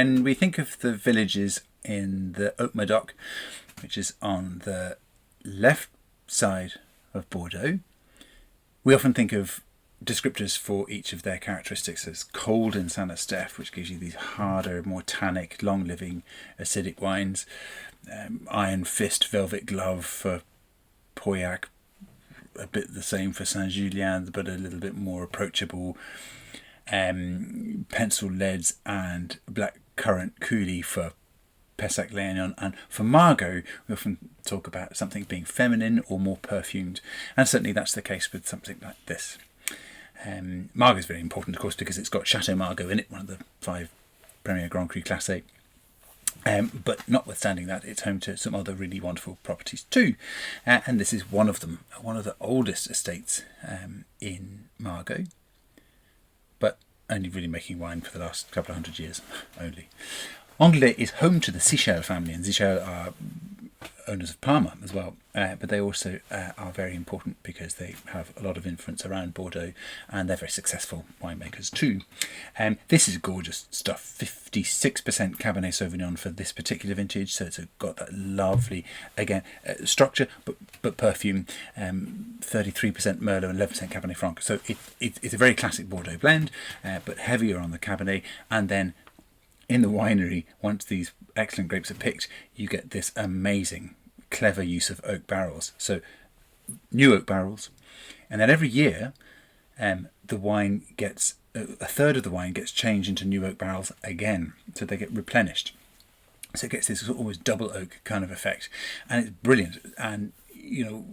when we think of the villages in the Haute-Medoc, which is on the left side of Bordeaux, we often think of descriptors for each of their characteristics as cold in Saint-Estèphe, which gives you these harder, more tannic, long-living acidic wines, iron fist, velvet glove for Pauillac, a bit the same for Saint-Julien, but a little bit more approachable, pencil leads and black currant coulis for Pessac-Léognan, and for Margaux we often talk about something being feminine or more perfumed, and certainly that's the case with something like this. Margaux is very important, of course, because it's got Chateau Margaux in it, one of the 5 Premier Grand Cru Classé. But notwithstanding that, it's home to some other really wonderful properties too, and this is one of them, one of the oldest estates in Margaux, but only really making wine for the last couple of 100 years only. Angludet is home to the Sichel family, and Sichel are owners of Parma as well, but they also are very important because they have a lot of influence around Bordeaux, and they're very successful winemakers too. This is gorgeous stuff, 56% Cabernet Sauvignon for this particular vintage, so it's got that lovely, again, structure but perfume, 33% Merlot and 11% Cabernet Franc, so it's a very classic Bordeaux blend, but heavier on the Cabernet, and then in the winery, once these excellent grapes are picked, you get this amazing, clever use of oak barrels. So new oak barrels, and then every year the wine gets, a third of the wine gets changed into new oak barrels again, so they get replenished. So it gets this almost double oak kind of effect, and it's brilliant. And you know,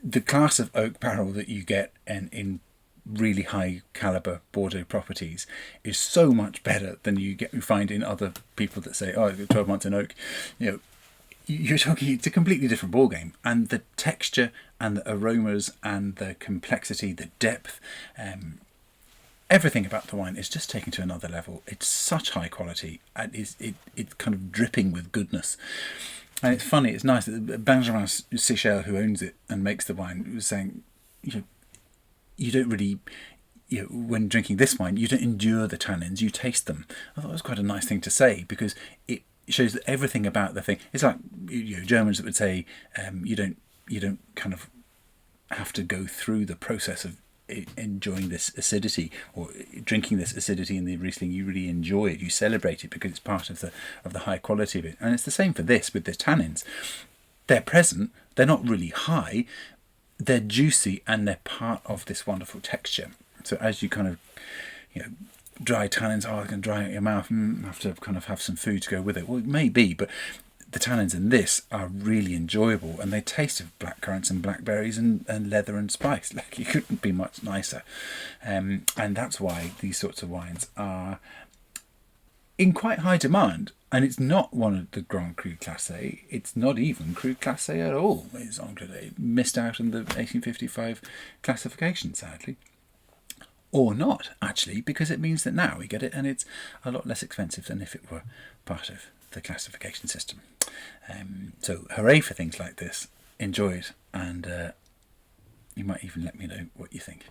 the class of oak barrel that you get in really high caliber Bordeaux properties is so much better than you find in other people that say, oh, 12 months in oak. You know, you're talking, it's a completely different ball game, and the texture and the aromas and the complexity, the depth, everything about the wine is just taken to another level. It's such high quality, and it's kind of dripping with goodness. And it's funny, it's nice that Benjamin Sichel, who owns it and makes the wine, was saying, you don't really, when drinking this wine, you don't endure the tannins, you taste them. I thought it was quite a nice thing to say, because it shows that everything about the thing, it's like Germans that would say you don't kind of have to go through the process of enjoying this acidity or drinking this acidity in the Riesling. You really enjoy it, you celebrate it because it's part of the high quality of it. And it's the same for this with the tannins. They're present, they're not really high, they're juicy, and they're part of this wonderful texture. So as you kind of, dry tannins, it's going to dry out your mouth, have to kind of have some food to go with it. Well, it may be, but the tannins in this are really enjoyable, and they taste of black currants and blackberries and leather and spice. Like, you couldn't be much nicer. And that's why these sorts of wines are in quite high demand. And it's not one of the Grand Cru Classé. It's not even Cru Classé at all. It's Angludet. It missed out on the 1855 classification, sadly. Or not, actually, because it means that now we get it, and it's a lot less expensive than if it were part of the classification system. So hooray for things like this. Enjoy it, and you might even let me know what you think.